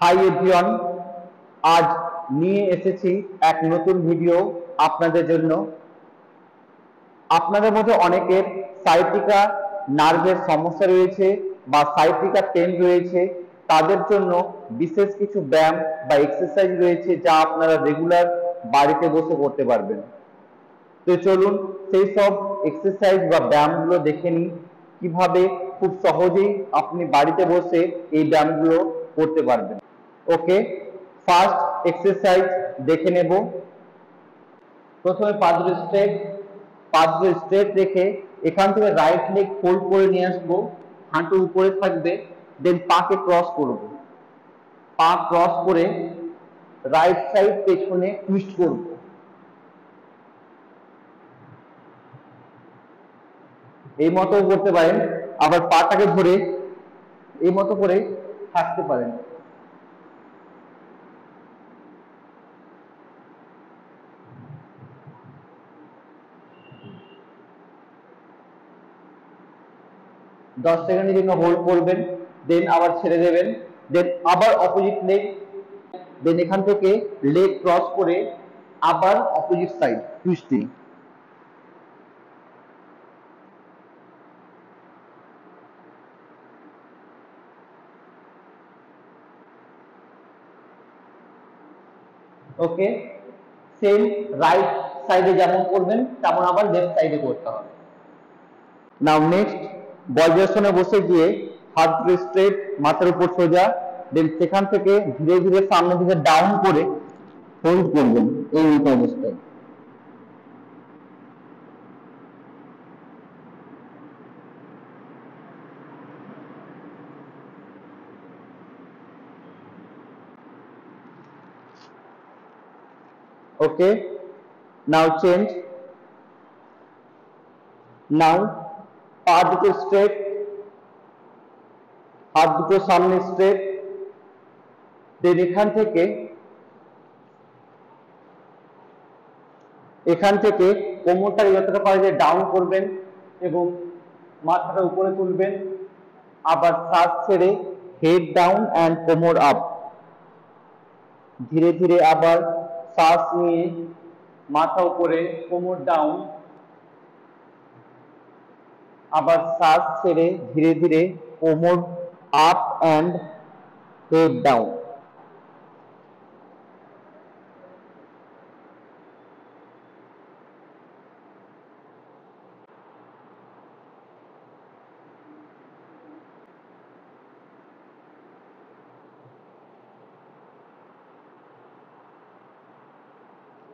Hi everyone, আজ নিয়ে এসেছি এক নতুন ভিডিও আপনাদের জন্য। আপনাদের মধ্যে অনেকের সাইটিকা নার্ভের সমস্যা রয়েছে বা সাইটিকা পেন রয়েছে, তাদের জন্য বিশেষ কিছু ব্যায়াম বা এক্সারসাইজ রয়েছে যা আপনারা রেগুলার বাড়িতে বসে করতে পারবেন। তো চলুন সেই সব এক্সারসাইজ বা ব্যায়ামগুলো দেখে নিই, কিভাবে খুব সহজেই আপনি বাড়িতে বসে এই ব্যায়ামগুলো করতে পারবেন। ওকে, ফার্স্ট এক্সারসাইজ দেখে নেব। প্রথমে পা দুটো স্ট্রেট রেখে এখান থেকে রাইট লেগ ফোল্ড করে নিয়ে আসবো, হাঁটু উপরে থাকবে, দেন পাকে ক্রস করব। পা ক্রস করে রাইট সাইড পেছনে টুইস্ট করব। এই মতো করতে পারেন, আবার পাটাকে ধরে এই মতো করে থাকতে পারেন। দশ সেকেন্ডের জন্য হোল্ড করবেন, দেন আবার ছেড়ে দেবেন, দেন আবার অপোজিট লেগ, দেন এখান থেকে লেগ ক্রস করে আবার অপোজিট সাইড টুইস্টিং। ওকে, সেম রাইট সাইডে যেমন করবেন তেমন আবার লেফট সাইডে করতে হবে। নাও নেক্সট, বজ্রাসনে বসে গিয়ে হাত স্ট্রেট, মাথার উপর সোজা, দেন সেখান থেকে ধীরে ধীরে সামনের দিকে ডাউন করে হোল্ড করবেন এই মতো অবস্থায়। ওকে, নাও চেঞ্জ। নাও পা দুটো স্ট্রেট, হাত দুটো সামনে স্ট্রেট, দেন এখান থেকে কোমরটাকে যতটা পারে যে ডাউন করবেন এবং মাথাটা উপরে তুলবেন, আবার শ্বাস ছেড়ে হেড ডাউন অ্যান্ড কোমর আপ। ধীরে ধীরে আবার শ্বাস নিয়ে মাথা উপরে, কোমর ডাউন, আবার শ্বাস ছেড়ে ধীরে ধীরে কোমর up and head down.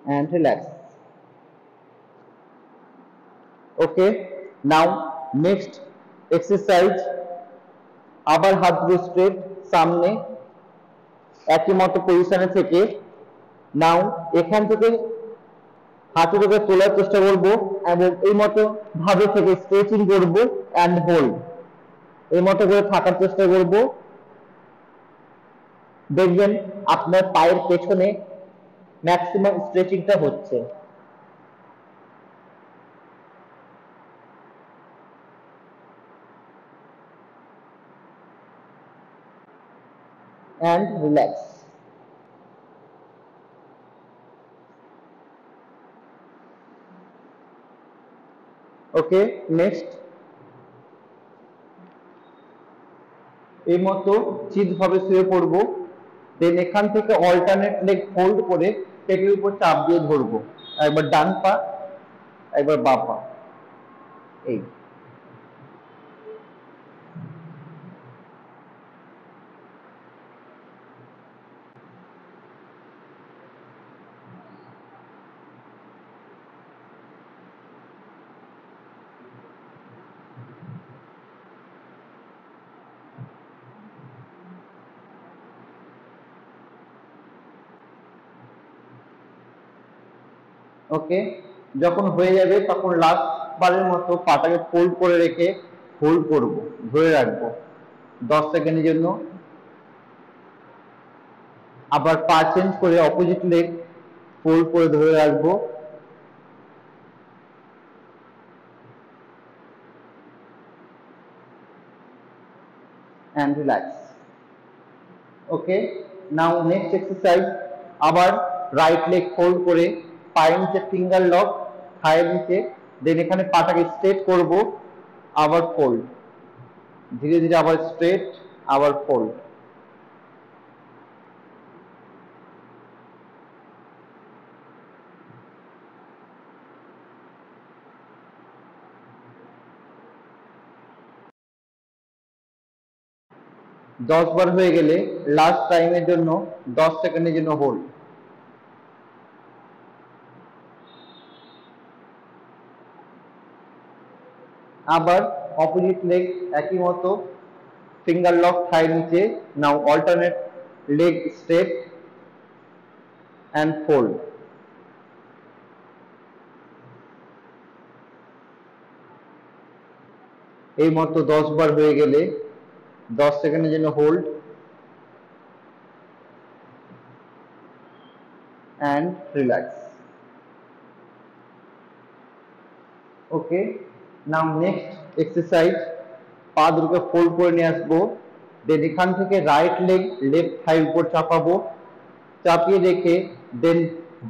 And relax. Okay, now next exercise, আবার হাত দুটো স্ট্রেট সামনে একই মতো পজিশনে থেকে নাও এখান থেকে হাঁটুটাকে তোলার চেষ্টা করব এবং এই মতো ভাবে থেকে স্ট্রেচিং করব অ্যান্ড হোল্ড, এই মতো করে থাকার চেষ্টা করব। দেখবেন আপনার পায়ের পেছনে ম্যাক্সিমাম স্ট্রেচিংটা হচ্ছে। and relax. ওকে, নেক্সট এই মতো চিৎভাবে শুয়ে পড়বো, দেন এখান থেকে অল্টারনেট লেগ ফোল্ড করে পেটের উপর চাপ দিয়ে ধরবো, একবার ডান পা একবার বাঁ পা। এই ওকে, যখন হয়ে যাবে তখন লাস্ট বারের মতো পাটাকে ফোল্ড করে রেখে হোল্ড করব, ধরে রাখবো 10 সেকেন্ডের জন্য। আবার পা চেঞ্জ করে অপোজিট লেগ ফোল্ড করে ধরে রাখবো, and relax. Okay, now next exercise, আবার রাইট লেগ ফোল্ড করে পায়ের নিচে ফিঙ্গার লক, থায়ের নিচে, দেন এখানে পাটাকে স্ট্রেট করব, আবার ফোল্ড, ধীরে ধীরে আবার স্ট্রেট, আবার ফোল্ড। দশ বার হয়ে গেলে লাস্ট টাইমের জন্য 10 সেকেন্ডের জন্য হোল্ড। আবার অপোজিট লেগ একই মতো, ফিঙ্গার লক থায়ের নিচে, now alternate leg straight and fold. এই মতো 10 বার হয়ে গেলে 10 সেকেন্ডের জন্য hold and relax. Okay, now next exercise, পা দুটোকে ফোল্ড করে নিয়ে আসবো, দেন এখান থেকে রাইট লেগ লেফট থাইয়ের উপর চাপাবো, চাপিয়ে রেখে দেন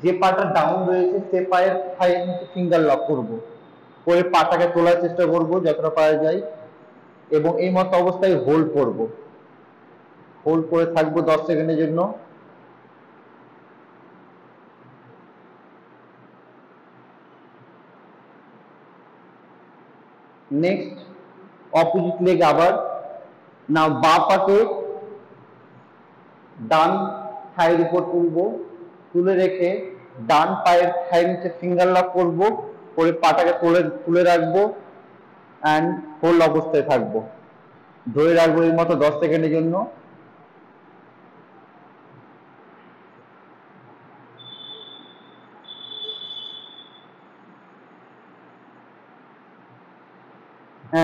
যে পাটা ডাউন রয়েছে সে পায়ের থাইয়ের নিচে ফিঙ্গার লক করবো, করে পাটাকে তোলার চেষ্টা করব যতটা পারা যায়, এবং এই মতো অবস্থায় হোল্ড করব, হোল্ড করে থাকবো 10 সেকেন্ডের জন্য। নেক্সট অপোজিট লেগ, আবার নাও বাঁ পাকে ডান থাইয়ের উপর তুলবো, তুলে রেখে ডান পায়ের থাইয়ের নিচে ফিঙ্গার লক করব, করে পাটাকে তুলে রাখবো অ্যান্ড হোল্ড অবস্থায় থাকবো, ধরে রাখবো এই মতো 10 সেকেন্ডের জন্য।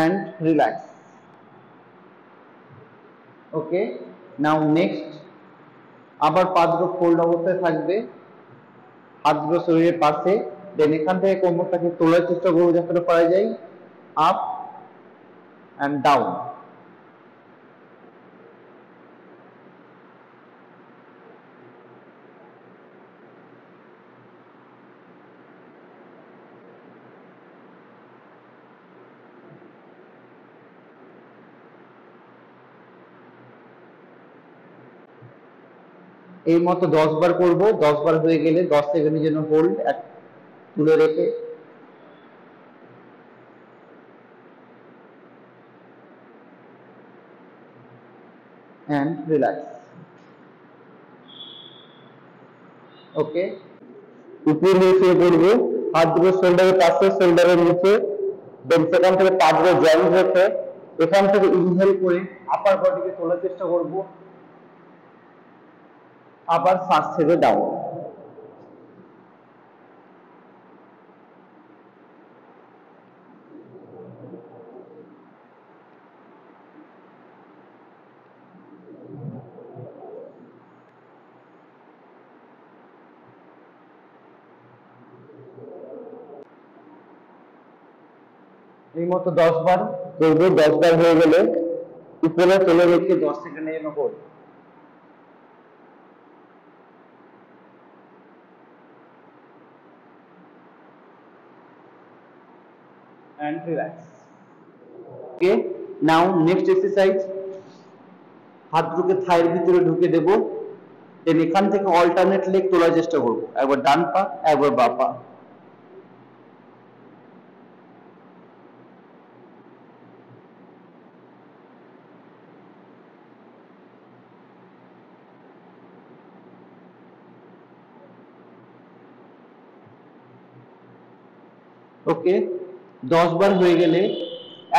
and relax. Okay, now next, আবার পা দুটো ফোল্ড অবস্থায় থাকবে, হাত দুটো শরীরের পাশে, দেন এখান থেকে কোমরটাকে তোলার চেষ্টা করবো যতটা পারা যায়, আপ অ্যান্ড ডাউন। এই মতো 10 বার করব, 10 বার হয়ে গেলে 10 সেকেন্ডের জন্য হোল্ড, তুলে রেখে and relax. ওকে, উপরে নিচে করবো, হাত দুটো শোল্ডারের পাশে, শোল্ডারের নিচে, দেন সেখান থেকে পা দুটো জয়েন্ট রেখে এখান থেকে ইনহেল করে আপার বডিকে তোলার চেষ্টা করব, আবার শ্বাস ছেড়ে ডাউন। এই মতো 10 বার করবো, 10 বার হয়ে গেলে উপরে তুলে রেখে 10 সেকেন্ডের জন্য hold. and relax. Okay, now next exercise, হাত দুটোকে থাইয়ের ভিতরে ঢুকে দেব, দেন এখান থেকে অল্টারনেট লেগ তোলার চেষ্টা করব, একবার ডান পা একবার বাঁ পা। ওকে, 10 বার হয়ে গেলে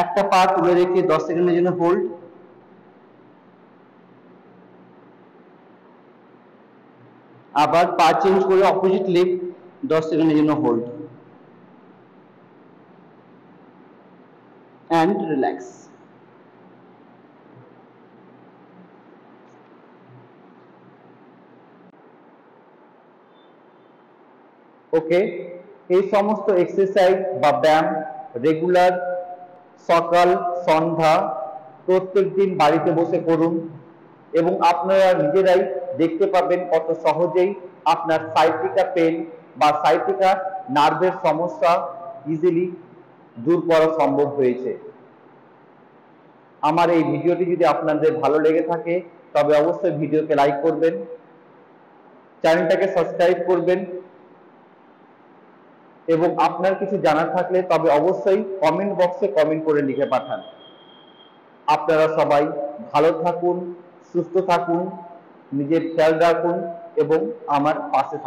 একটা পা তুলে রেখে 10 সেকেন্ডের জন্য হোল্ড, আবার পা চেঞ্জ করে অপোজিট লেগ 10 সেকেন্ডের জন্য হোল্ড and relax. ওকে, এই সমস্ত এক্সারসাইজ বা ব্যায়াম রেগুলার সকাল সন্ধ্যা প্রত্যেক দিন বাড়িতে বসে করুন। এবং আপনারা নিজেরাই দেখতে পাবেন কত সহজেই আপনার সাইটিকা পেন বা সাইটিকা নার্ভের সমস্যা ইজিলি দূর করা সম্ভব হয়েছে। আমার এই ভিডিওটি যদি আপনাদের ভালো লেগে থাকে তবে অবশ্যই ভিডিওকে লাইক করবেন, চ্যানেলটাকে সাবস্ক্রাইব করবেন এবং আপনার কিছু জানার থাকলে তবে অবশ্যই কমেন্ট বক্সে কমেন্ট করে লিখে পাঠান। আপনারা সবাই ভালো থাকুন, সুস্থ থাকুন, নিজের খেয়াল রাখুন এবং আমার পাশে থাকুন।